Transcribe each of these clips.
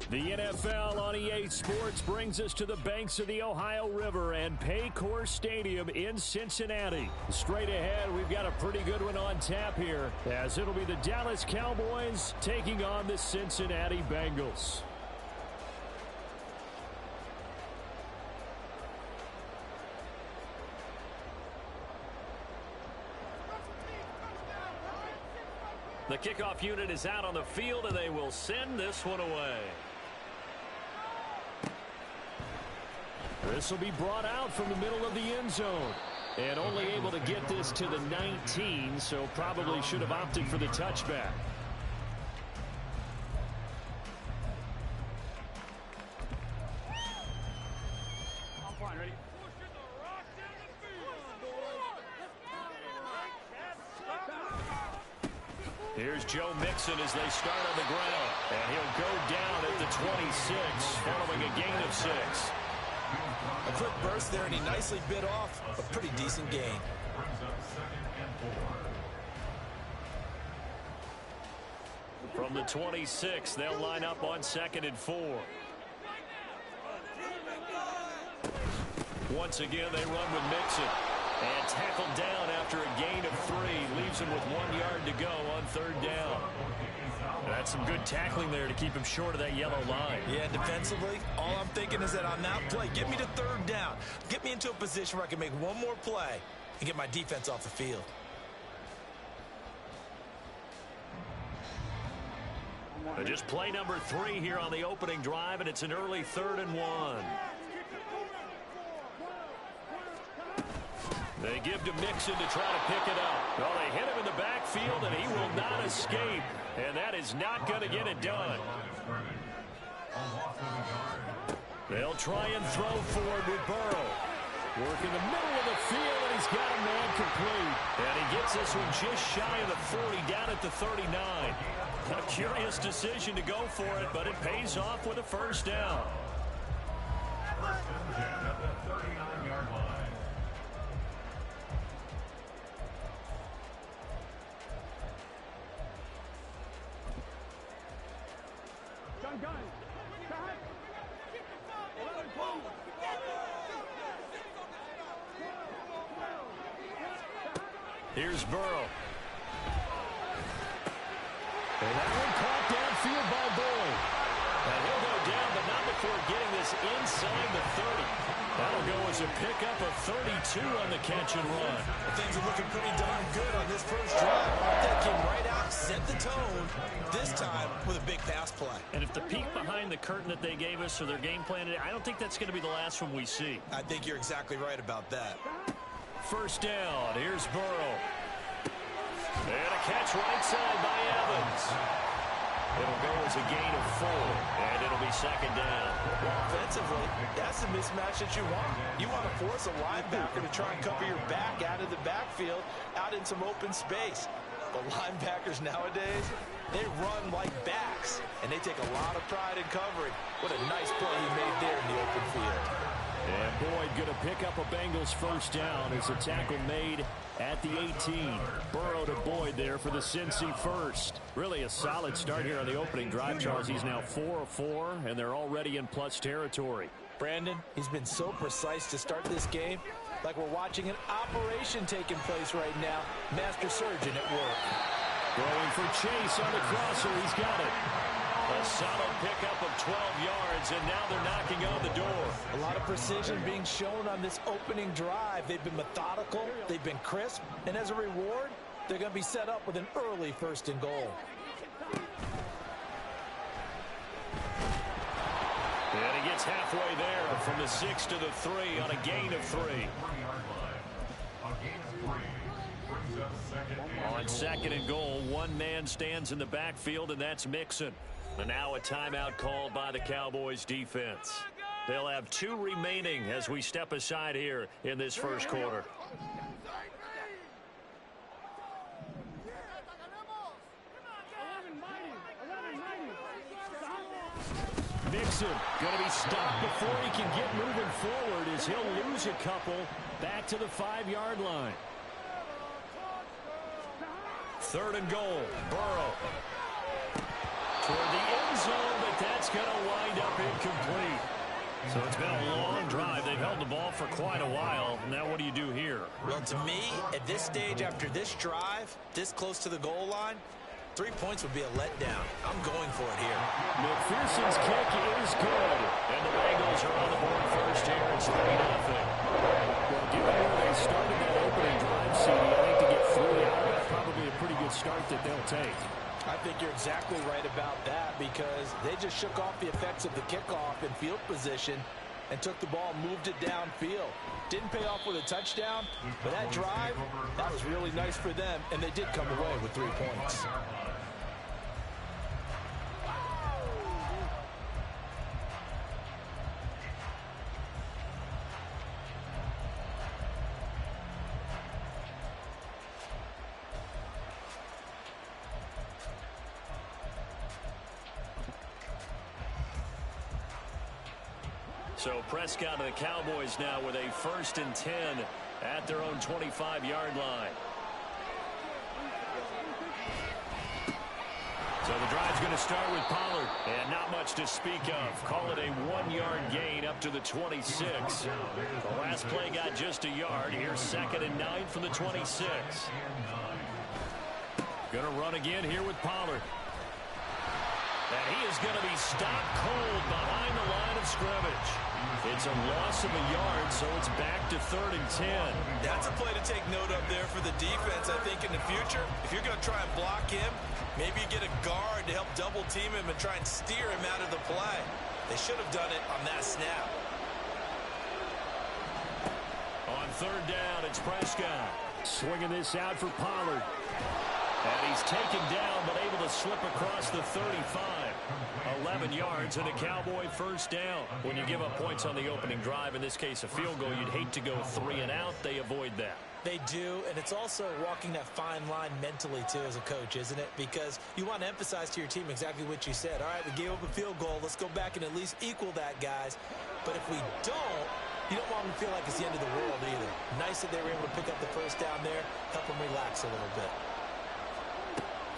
The NFL on EA Sports brings us to the banks of the Ohio River and Paycor Stadium in Cincinnati. Straight ahead, we've got a pretty good one on tap here, as it'll be the Dallas Cowboys taking on the Cincinnati Bengals. The kickoff unit is out on the field, and they will send this one away. This will be brought out from the middle of the end zone. And only able to get this to the 19, so probably should have opted for the touchback. Here's Joe Mixon as they start on the ground. And he'll go down at the 26, following a gain of 6. A quick burst there, and he nicely bit off a pretty decent gain. From the 26, they'll line up on 2nd and 4. Once again, they run with Mixon. And tackled down after a gain of 3. Leaves him with 1 yard to go on 3rd down. That's some good tackling there to keep him short of that yellow line. Yeah, defensively, all I'm thinking is that on that play, get me to 3rd down. Get me into a position where I can make one more play and get my defense off the field. Just play number 3 here on the opening drive, and it's an early 3rd and 1. They give to Mixon to try to pick it up. Well, they hit him in the backfield, and he will not escape. And that is not going to get it done. They'll try and throw forward with Burrow. Work in the middle of the field, and he's got a man complete. And he gets this one just shy of the 40, down at the 39. A curious decision to go for it, but it pays off with a 1st down. Here's Burrow. And that one caught downfield by Boyd. And he'll go down, but not before getting this inside the 30. That'll go as a pickup of 32 on the catch and run. Things are looking pretty darn good on this first drive. That came right out, set the tone, this time with a big pass play. And if the peek behind the curtain that they gave us or their game plan, I don't think that's going to be the last one we see. I think you're exactly right about that. 1st down. Here's Burrow. And a catch right side by Evans. It'll go as a gain of 4, and it'll be 2nd down. Offensively, that's the mismatch that you want. You want to force a linebacker to try and cover your back out of the backfield, out in some open space. The linebackers nowadays, they run like backs, and they take a lot of pride in covering. What a nice play he made there in the open field. And Boyd going to pick up a Bengals 1st down as a tackle made at the 18. Burrow to Boyd there for the Cincy 1st. Really a solid start here on the opening drive, Charles. He's now 4 of 4, and they're already in plus territory. Brandon, he's been so precise to start this game, like we're watching an operation taking place right now. Master surgeon at work. Going for Chase on the crosser. He's got it. A solid pickup of 12 yards, and now they're knocking on the door. A lot of precision being shown on this opening drive. They've been methodical, they've been crisp, and as a reward, they're going to be set up with an early 1st and goal. And he gets halfway there from the 6 to the 3 on a gain of 3. On 2nd and goal, one man stands in the backfield, and that's Mixon. And now a timeout called by the Cowboys defense. They'll have 2 remaining as we step aside here in this 1st quarter. Mixon going to be stopped before he can get moving forward as he'll lose a couple back to the 5-yard line. 3rd and goal. Burrow. toward the end zone, but that's going to wind up incomplete. So it's been a long drive. They've held the ball for quite a while. Now what do you do here? Well, to me, at this stage, after this drive, this close to the goal line, 3 points would be a letdown. I'm going for it here. McPherson's kick is good. And the Bengals are on the board first here. It's 3-0. Well, given where they started that opening drive, CD, I think to get 3 out of it, probably a pretty good start that they'll take. I think you're exactly right about that because they just shook off the effects of the kickoff in field position and took the ball and moved it downfield. Didn't pay off with a touchdown, but that drive, that was really nice for them, and they did come away with 3 points. So Prescott and the Cowboys now with a 1st and 10 at their own 25-yard line. So the drive's going to start with Pollard. And not much to speak of. Call it a 1-yard gain up to the 26. The last play got just a yard. Here's 2nd and 9 from the 26. Going to run again here with Pollard. And he is going to be stopped cold behind the line of scrimmage. It's a loss of a yard, so it's back to 3rd and 10. That's a play to take note of there for the defense. I think in the future, if you're going to try and block him, maybe you get a guard to help double team him and try and steer him out of the play. They should have done it on that snap. On 3rd down, it's Prescott. Swinging this out for Pollard. And he's taken down, but able to slip across the 35. 11 yards and a Cowboy 1st down. When you give up points on the opening drive, in this case a field goal, you'd hate to go 3 and out. They avoid that. They do, and it's also walking that fine line mentally, too, as a coach, isn't it? Because you want to emphasize to your team exactly what you said. All right, we gave up a field goal. Let's go back and at least equal that, guys. But if we don't, you don't want them to feel like it's the end of the world either. Nice that they were able to pick up the 1st down there, help them relax a little bit.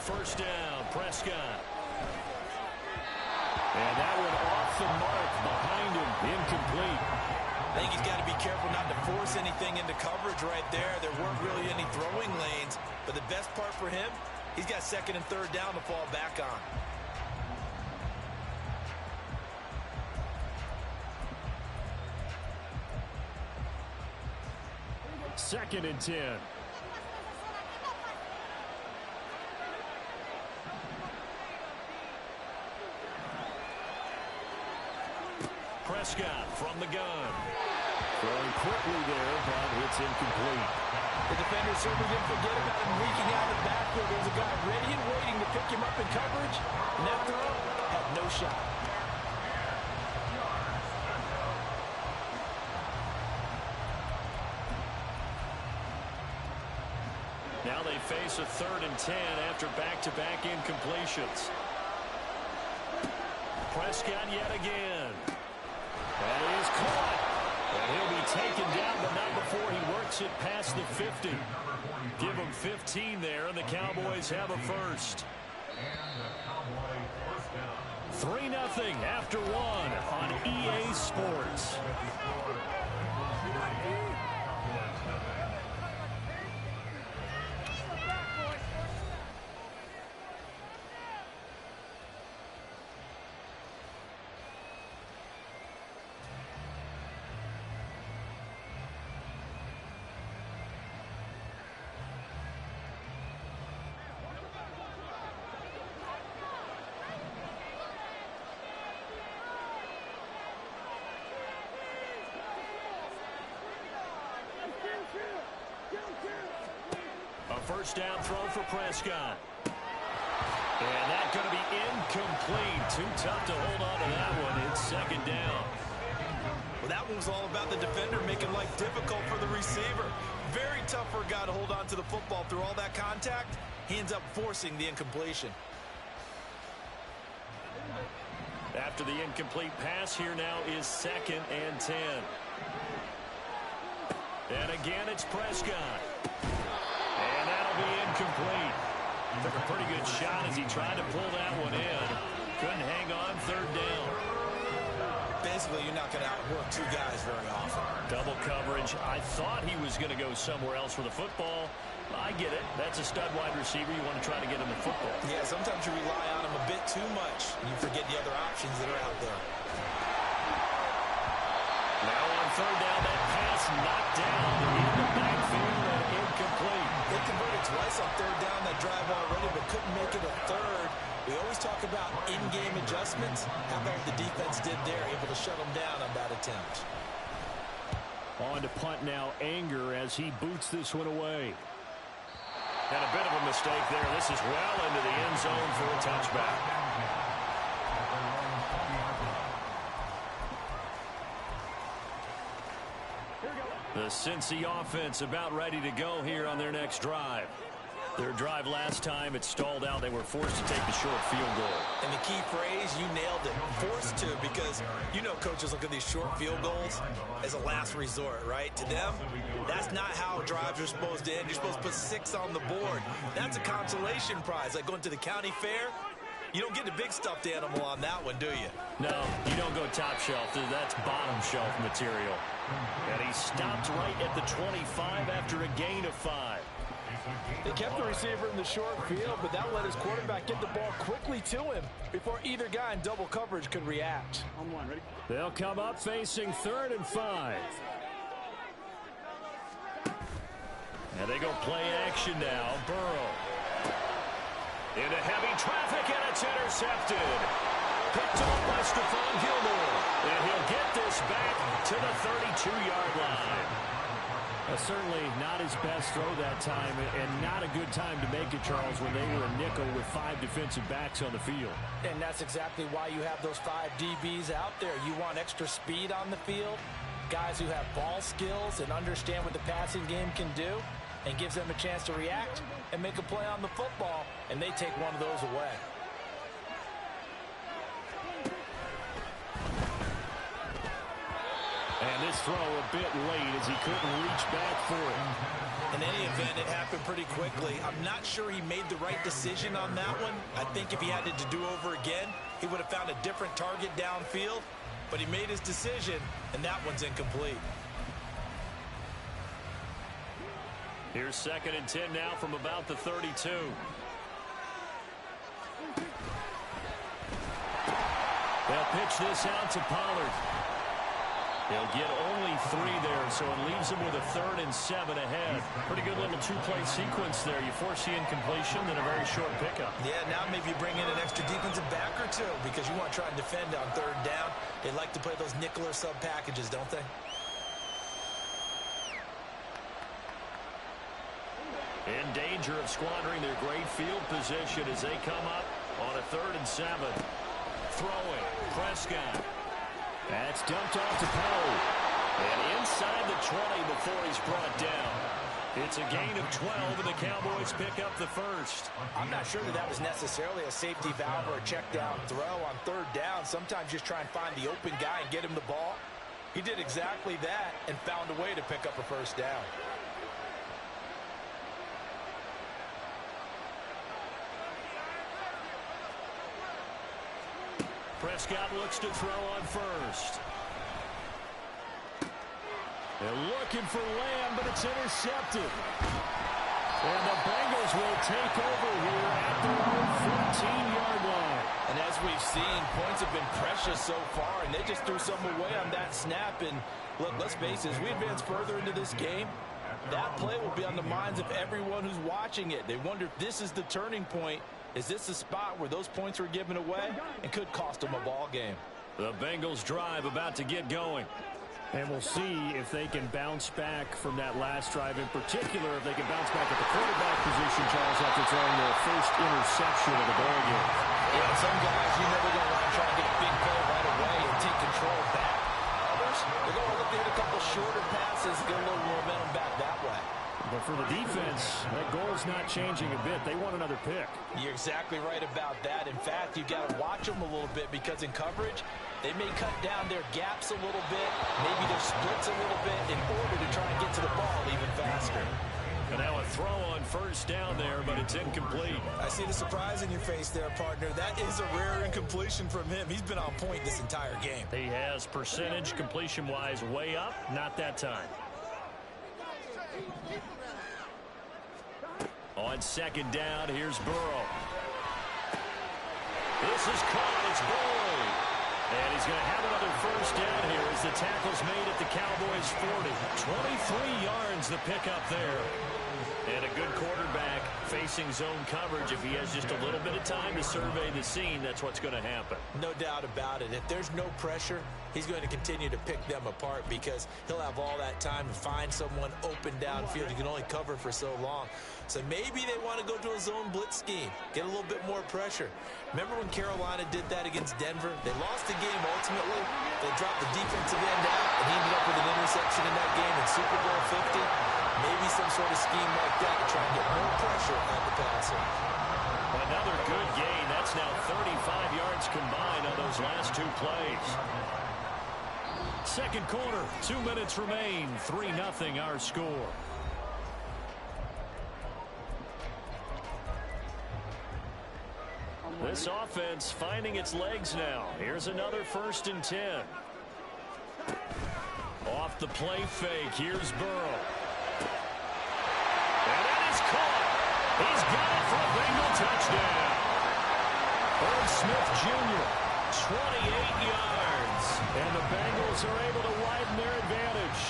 1st down, Prescott. And that one off the mark behind him, incomplete. I think he's got to be careful not to force anything into coverage right there. There weren't really any throwing lanes, but the best part for him, he's got 2nd and 3rd down to fall back on. Second and 10. Prescott from the gun. Throwing quickly there, but it's incomplete. The defender certainly didn't forget about him leaking out of the backfield. There's a guy ready and waiting to pick him up in coverage, and that throw had no shot. Now they face a 3rd and 10 after back-to-back incompletions. Prescott yet again. And he is caught. And he'll be taken down, but not before he works it past the 50. Give him 15 there, and the Cowboys have a 1st. 3-0 after 1 on EA Sports. First down throw for Prescott. And that's going to be incomplete. Too tough to hold on to that one. It's 2nd down. Well, that one was all about the defender making life difficult for the receiver. Very tough for a guy to hold on to the football through all that contact. He ends up forcing the incompletion. After the incomplete pass, here now is 2nd and 10. And again, it's Prescott. And that'll be incomplete. Took a pretty good shot as he tried to pull that one in. Couldn't hang on third down. Basically, you're not going to outwork two guys very often. Double coverage. I thought he was going to go somewhere else for the football. I get it. That's a stud wide receiver. You want to try to get him the football. Yeah, sometimes you rely on him a bit too much, and you forget the other options that are out there. Now on third down, that pass knocked down in the backfield and incomplete. They converted twice on third down that drive already, but couldn't make it a third. We always talk about in-game adjustments. How about the defense did there, able to shut them down on that attempt. On to punt now, Anger, as he boots this one away. And a bit of a mistake there. This is well into the end zone for a touchback. The Cincy offense about ready to go here on their next drive. Their drive last time, it stalled out. They were forced to take the short field goal. And the key phrase, you nailed it, forced to, because you know coaches look at these short field goals as a last resort, right? To them, that's not how drives are supposed to end. You're supposed to put 6 on the board. That's a consolation prize, like going to the county fair. You don't get the big stuffed animal on that one, do you? No, you don't go top shelf. That's bottom shelf material. And he stopped right at the 25 after a gain of 5. They kept the receiver in the short field, but that let his quarterback get the ball quickly to him before either guy in double coverage could react. On one, ready? They'll come up facing 3rd and 5. And they go play action now. Burrow. Into heavy traffic, and it's intercepted. Picked off by Stephon Gilmore. And he'll get this back to the 32-yard line. Certainly not his best throw that time, and not a good time to make it, Charles, when they were a nickel with 5 defensive backs on the field. And that's exactly why you have those 5 DBs out there. You want extra speed on the field, guys who have ball skills and understand what the passing game can do, and gives them a chance to react and make a play on the football, and they take one of those away. And this throw a bit late as he couldn't reach back for it. In any event, it happened pretty quickly. I'm not sure he made the right decision on that one. I think if he had to do over again, he would have found a different target downfield. But he made his decision, and that one's incomplete. Here's 2nd and 10 now from about the 32. They'll pitch this out to Pollard. They'll get only 3 there, so it leaves them with a 3rd and 7 ahead. Pretty good little 2-play sequence there. You force the incompletion, then a very short pickup. Yeah, now maybe you bring in an extra defensive back or two because you want to try and defend on 3rd down. They like to play those nickel or sub packages, don't they? In danger of squandering their great field position as they come up on a 3rd and 7. Throwing, Prescott. That's dumped off to Pollard. And inside the 20 before he's brought down. It's a gain of 12, and the Cowboys pick up the first. I'm not sure that was necessarily a safety valve or a check down throw on 3rd down. Sometimes just try and find the open guy and get him the ball. He did exactly that and found a way to pick up a 1st down. Prescott looks to throw on 1st. They're looking for Lamb, but it's intercepted. And the Bengals will take over here at their own 15-yard line. And as we've seen, points have been precious so far, and they just threw some away on that snap. And look, let's face it, as we advance further into this game, that play will be on the minds of everyone who's watching it. They wonder if this is the turning point. Is this a spot where those points were given away and could cost them a ball game? The Bengals drive about to get going. And we'll see if they can bounce back from that last drive, in particular if they can bounce back at the quarterback position, Charles, after throwing their first interception of the ball game. Yeah, some guys, you never going to want to try and get a big play right away and take control back. Others, they're going to look to hit a couple shorter passes, get a little momentum back that way. But for the defense, that goal's not changing a bit. They want another pick. You're exactly right about that. In fact, you've got to watch them a little bit because in coverage, they may cut down their gaps a little bit, maybe their splits a little bit in order to try and get to the ball even faster. And now a throw on first down there, but it's incomplete. I see the surprise in your face there, partner. That is a rare incompletion from him. He's been on point this entire game. He has percentage completion-wise way up, not that time. On second down, here's Burrow. This is caught. It's Boyd. And he's going to have another first down here as the tackle's made at the Cowboys' 40. 23 yards the pickup there. And a good quarterback facing zone coverage. If he has just a little bit of time to survey the scene, that's what's going to happen. No doubt about it. If there's no pressure, he's going to continue to pick them apart because he'll have all that time to find someone open downfield. You can only cover for so long. So maybe they want to go to a zone blitz scheme, get a little bit more pressure. Remember when Carolina did that against Denver? They lost the game ultimately. They dropped the defensive end out, and he ended up with an interception in that game in Super Bowl 50. Maybe some sort of scheme like that to try and get more pressure on the passer. Another good gain. That's now 35 yards combined on those last two plays. Second quarter, 2 minutes remain. 3-0 our score. This offense finding its legs now. Here's another 1st and 10. Off the play fake. Here's Burrow. And that is caught. He's got it for a Bengal touchdown. Irv Smith Jr., 28 yards. And the Bengals are able to widen their advantage.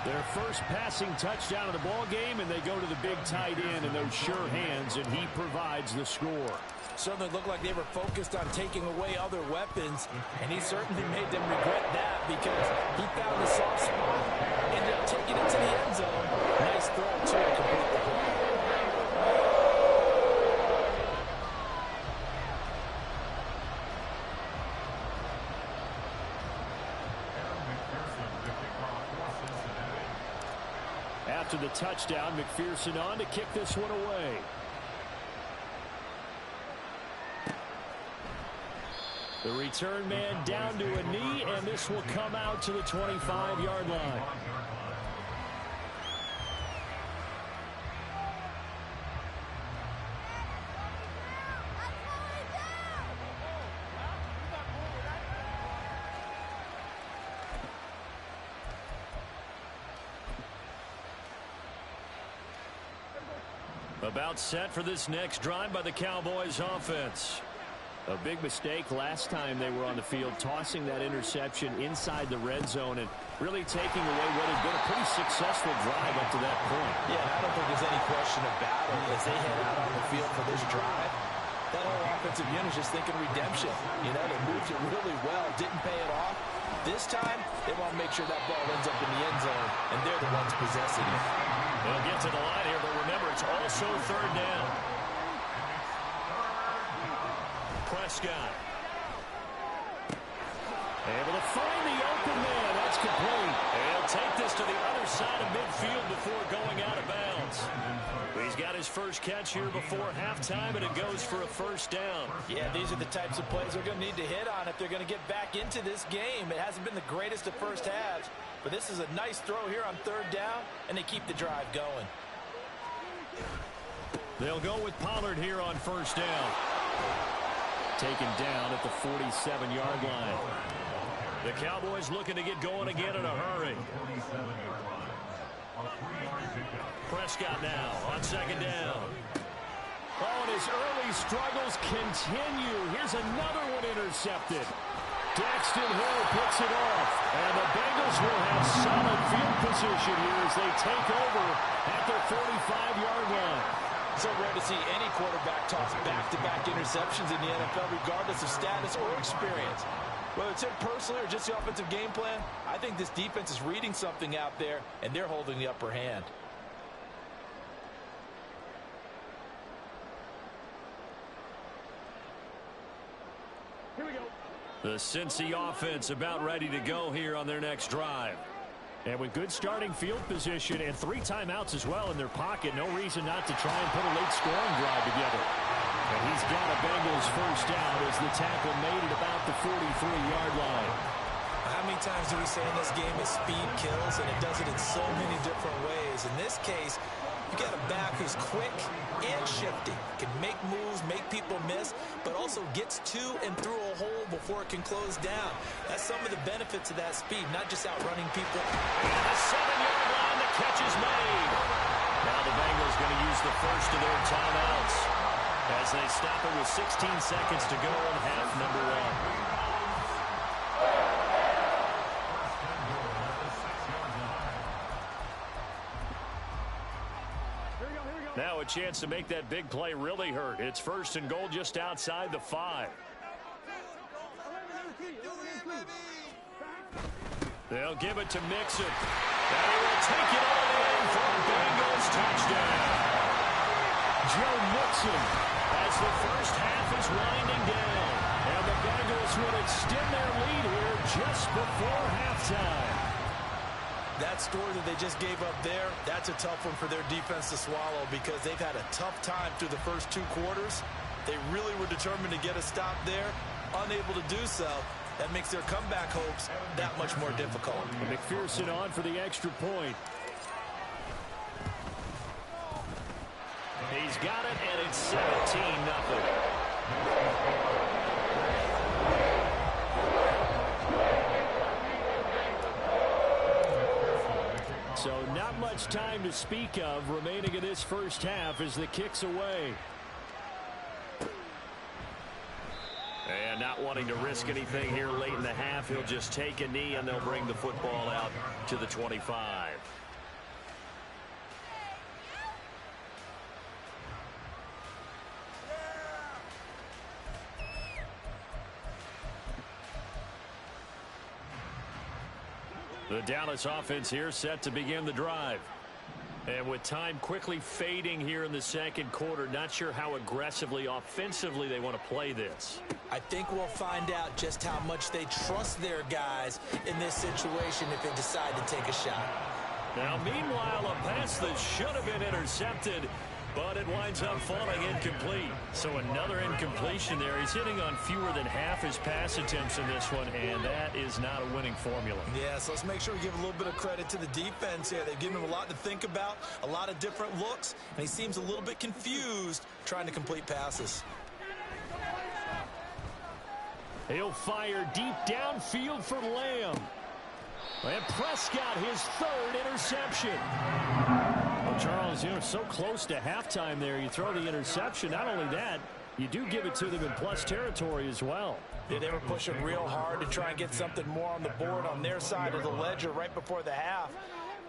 Their first passing touchdown of the ball game, and they go to the big tight end in those sure hands, and he provides the score. Certainly looked like they were focused on taking away other weapons, and he certainly made them regret that because he found the soft spot, ended up taking it to the end zone. Nice throw, too, to complete the play. After the touchdown, McPherson on to kick this one away. The return man down to a knee, and this will come out to the 25-yard line. About set for this next drive by the Cowboys offense. A big mistake last time they were on the field, tossing that interception inside the red zone and really taking away what had been a pretty successful drive up to that point. Yeah, I don't think there's any question about it as they head out on the field for this drive. That whole offensive unit is just thinking redemption. You know, they moved it really well, didn't pay it off. This time, they want to make sure that ball ends up in the end zone, and they're the ones possessing it. They'll get to the line here, but remember, it's also 3rd down. Prescott. Able to find the open man. That's complete. And he'll take this to the other side of midfield before going out of bounds. He's got his first catch here before halftime, and it goes for a 1st down. Yeah, these are the types of plays they're going to need to hit on if they're going to get back into this game. It hasn't been the greatest of first halves, but this is a nice throw here on 3rd down, and they keep the drive going. They'll go with Pollard here on 1st down. Taken down at the 47-yard line. The Cowboys looking to get going again in a hurry. Prescott now on 2nd down. Oh, and his early struggles continue. Here's another one intercepted. Daxton Hill picks it off. And the Bengals will have solid field position here as they take over at their 45-yard line. So rare to see any quarterback toss back-to-back interceptions in the NFL, regardless of status or experience. Whether it's him personally or just the offensive game plan, I think this defense is reading something out there, and they're holding the upper hand. Here we go. The Cincy offense about ready to go here on their next drive. And with good starting field position and 3 timeouts as well in their pocket, no reason not to try and put a late scoring drive together. And he's got a Bengals 1st down as the tackle made at about the 43-yard line. How many many times do we say in this game is speed kills, and it does it in so many different ways. In this case, you got a back who's quick and shifty, can make moves, make people miss, but also gets to and through a hole before it can close down. That's some of the benefits of that speed, not just outrunning people. And the 7-yard line, the catch is made. Now the Bengals going to use the first of their timeouts as they stop it with 16 seconds to go in half number 1. Now a chance to make that big play really hurt. It's first and goal just outside the 5. They'll give it to Mixon. And he will take it all the way for a Bengals touchdown. Joe Mixon as the first half is winding down. And the Bengals would extend their lead here just before halftime. That score that they just gave up there, that's a tough one for their defense to swallow because they've had a tough time through the first 2 quarters. They really were determined to get a stop there, unable to do so. That makes their comeback hopes that much more difficult. And McPherson on for the extra point. He's got it, and it's 17-0. So not much time to speak of remaining in this first half as the kick's away. And not wanting to risk anything here late in the half, he'll just take a knee and they'll bring the football out to the 25. The Dallas offense here set to begin the drive. And with time quickly fading here in the second quarter, not sure how aggressively, offensively they want to play this. I think we'll find out just how much they trust their guys in this situation if they decide to take a shot. Now, meanwhile, a pass that should have been intercepted, but it winds up falling incomplete. So another incompletion there. He's hitting on fewer than half his pass attempts in this one, and that is not a winning formula. Yeah, so let's make sure we give a little bit of credit to the defense here. They've given him a lot to think about, a lot of different looks, and he seems a little bit confused trying to complete passes. He'll fire deep downfield for Lamb. And Prescott, his 3rd interception. Well, Charles, you know, so close to halftime there. You throw the interception. Not only that, you do give it to them in plus territory as well. Yeah, they were pushing real hard to try and get something more on the board on their side of the ledger right before the half.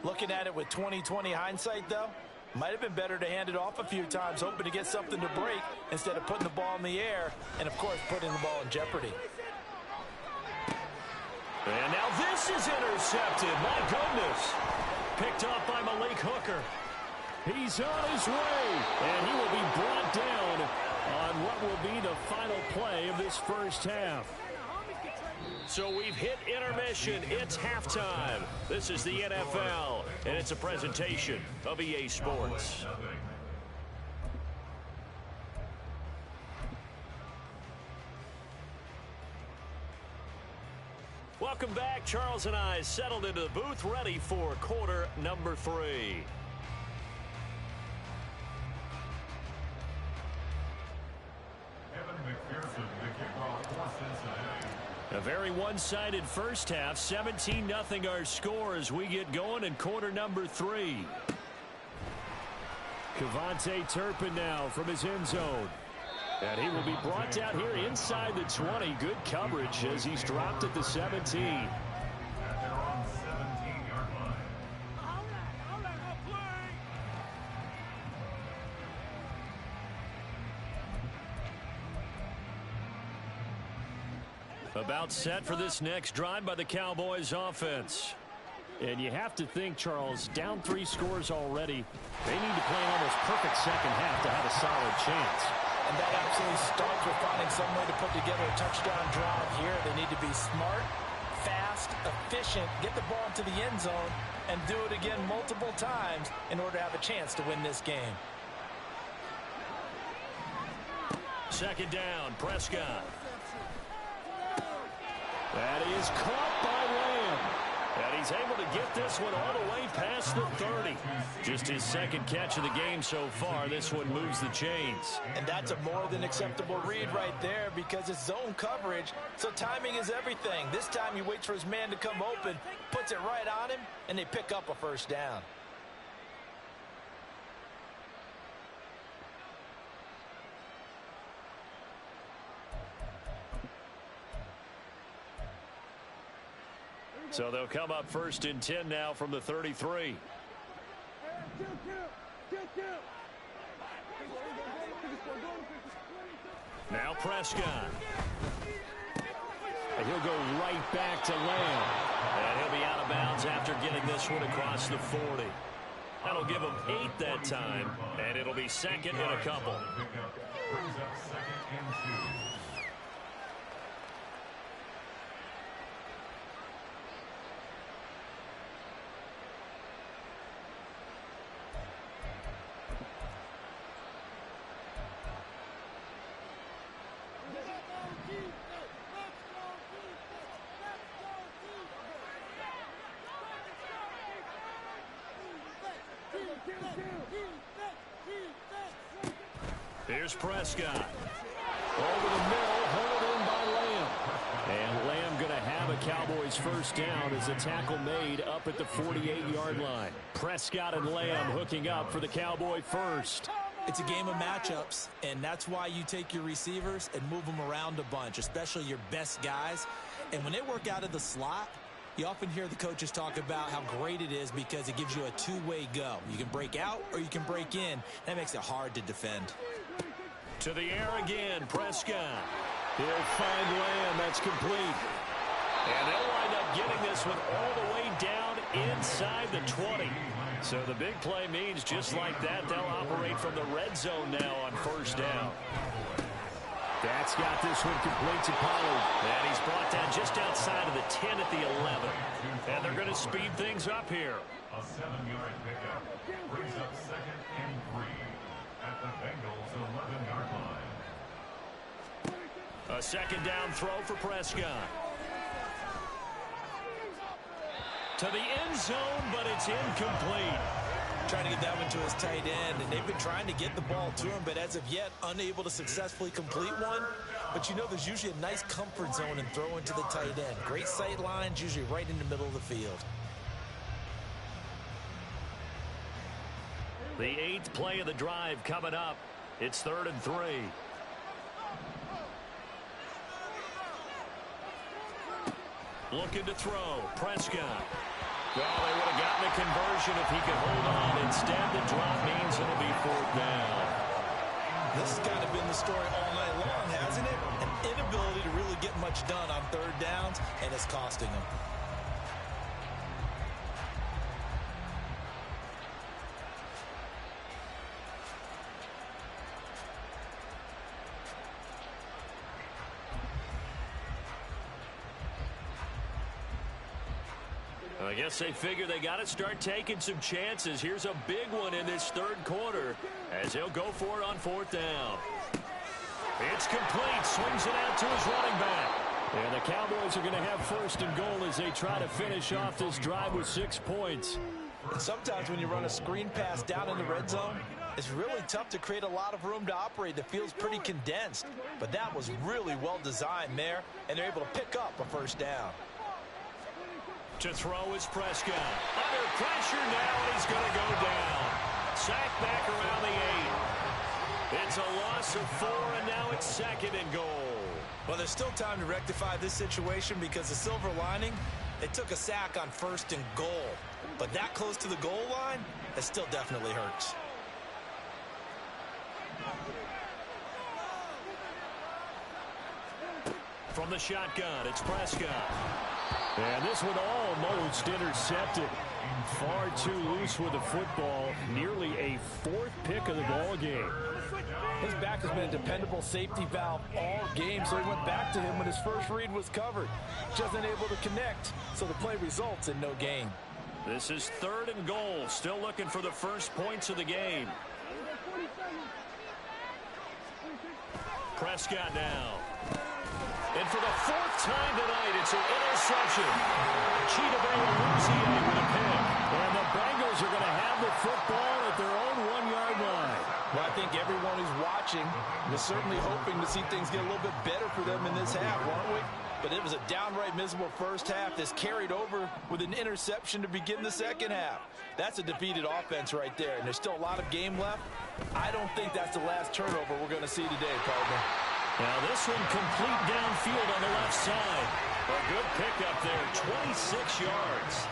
Looking at it with 20/20 hindsight, though, might have been better to hand it off a few times, hoping to get something to break instead of putting the ball in the air and, of course, putting the ball in jeopardy. And now this is intercepted. My goodness. Picked off by Malik Hooker. He's on his way, and he will be brought down on what will be the final play of this first half. So we've hit intermission. It's halftime. This is the NFL, and it's a presentation of EA Sports. Welcome back. Charles and I settled into the booth, ready for quarter number 3. A very one-sided first half. 17-0 our score as we get going in quarter number 3. Kevontae Turpin now from his end zone. And he will be brought down here inside the 20. Good coverage as he's dropped at the 17. About set for this next drive by the Cowboys offense. And you have to think, Charles, down 3 scores already. They need to play an almost perfect second half to have a solid chance. And that absolutely starts with finding some way to put together a touchdown drive here. They need to be smart, fast, efficient, get the ball into the end zone, and do it again multiple times in order to have a chance to win this game. Second down, Prescott. That is caught by Lamb. he's able to get this one all the way past the 30. Just his second catch of the game so far. This one moves the chains. And that's a more than acceptable read right there because it's zone coverage, so timing is everything. This time he waits for his man to come open, puts it right on him, and they pick up a first down. So they'll come up 1st and 10 now from the 33. Now Prescott. And he'll go right back to Lamb. And he'll be out of bounds after getting this one across the 40. That'll give him 8 that time, and it'll be 2nd and a couple. Here's Prescott. Over the middle, hauled in by Lamb. And Lamb going to have a Cowboys first down as a tackle made up at the 48-yard line. Prescott and Lamb hooking up for the Cowboy first. It's a game of matchups, and that's why you take your receivers and move them around a bunch, especially your best guys. And when they work out of the slot, you often hear the coaches talk about how great it is because it gives you a two-way go. You can break out or you can break in. That makes it hard to defend. To the air again, Prescott. He'll find Lamb. That's complete. And they'll wind up getting this one all the way down inside the 20. So the big play means just like that, they'll operate from the red zone now on first down. That's got this one complete to Pollard. And he's brought down just outside of the 10 at the 11. And they're going to speed things up here. A 7-yard pickup brings up 2nd and 3 at the Bengals 11-yard line. A 2nd down throw for Prescott. To the end zone, but it's incomplete. Trying to get that one to his tight end, and they've been trying to get the ball to him, but as of yet, unable to successfully complete one. But you know there's usually a nice comfort zone and throw into the tight end. Great sight lines, usually right in the middle of the field. The 8th play of the drive coming up. It's 3rd and 3. Looking to throw. Prescott. Well, they would have gotten a conversion if he could hold on. Instead, the drop means it'll be 4th down. This has kind of been the story all night long, hasn't it? An inability to really get much done on 3rd downs, and it's costing them. I guess they figure they got to start taking some chances. Here's a big one in this 3rd quarter as he'll go for it on 4th down. It's complete. Swings it out to his running back. And the Cowboys are going to have 1st and goal as they try to finish off this drive with 6 points. And sometimes when you run a screen pass down in the red zone, it's really tough to create a lot of room to operate. The field's pretty condensed. But that was really well designed there, and they're able to pick up a first down. To throw is Prescott. Under pressure now, and he's going to go down. Sacked back around the 8. It's a loss of 4, and now it's 2nd and goal. Well, there's still time to rectify this situation because the silver lining, it took a sack on 1st and goal. But that close to the goal line, that still definitely hurts. From the shotgun, it's Prescott. And this one almost intercepted. Far too loose with the football. Nearly a 4th pick of the ball game. His back has been a dependable safety valve all game, so he went back to him when his first read was covered. Just unable to connect, so the play results in no gain. This is 3rd and goal. Still looking for the first points of the game. Prescott now. And for the 4th time tonight, it's an interception. with a pick. And the Bengals are going to have the football at their own 1-yard line. Well, I think everyone who's watching was certainly hoping to see things get a little bit better for them in this half, weren't we? But it was a downright miserable first half that's carried over with an interception to begin the second half. That's a defeated offense right there, and there's still a lot of game left. I don't think that's the last turnover we're going to see today, partner. Now this one complete downfield on the left side. A good pickup there, 26 yards.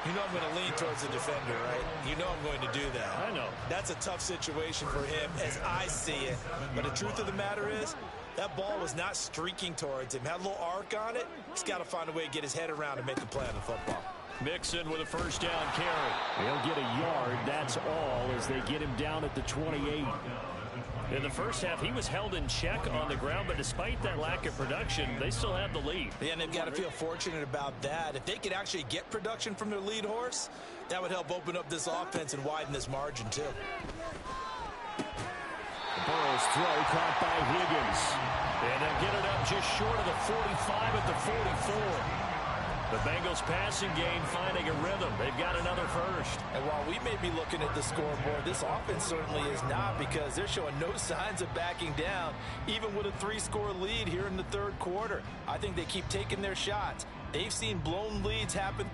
You know I'm going to lean towards the defender, right? You know I'm going to do that. I know. That's a tough situation for him as I see it. But the truth of the matter is, that ball was not streaking towards him. Had a little arc on it. He's got to find a way to get his head around and make a play on the football. Mixon with a first down carry. He'll get a yard, that's all, as they get him down at the 28. In the first half, he was held in check on the ground, but despite that lack of production, they still have the lead. Yeah, and they've got to feel fortunate about that. If they could actually get production from their lead horse, that would help open up this offense and widen this margin, too. Burrow's throw caught by Higgins. And they'll get it up just short of the 45 at the 44. The Bengals passing game finding a rhythm. They've got another first. And while we may be looking at the scoreboard, this offense certainly is not, because they're showing no signs of backing down, even with a 3-score lead here in the third quarter. I think they keep taking their shots. They've seen blown leads happen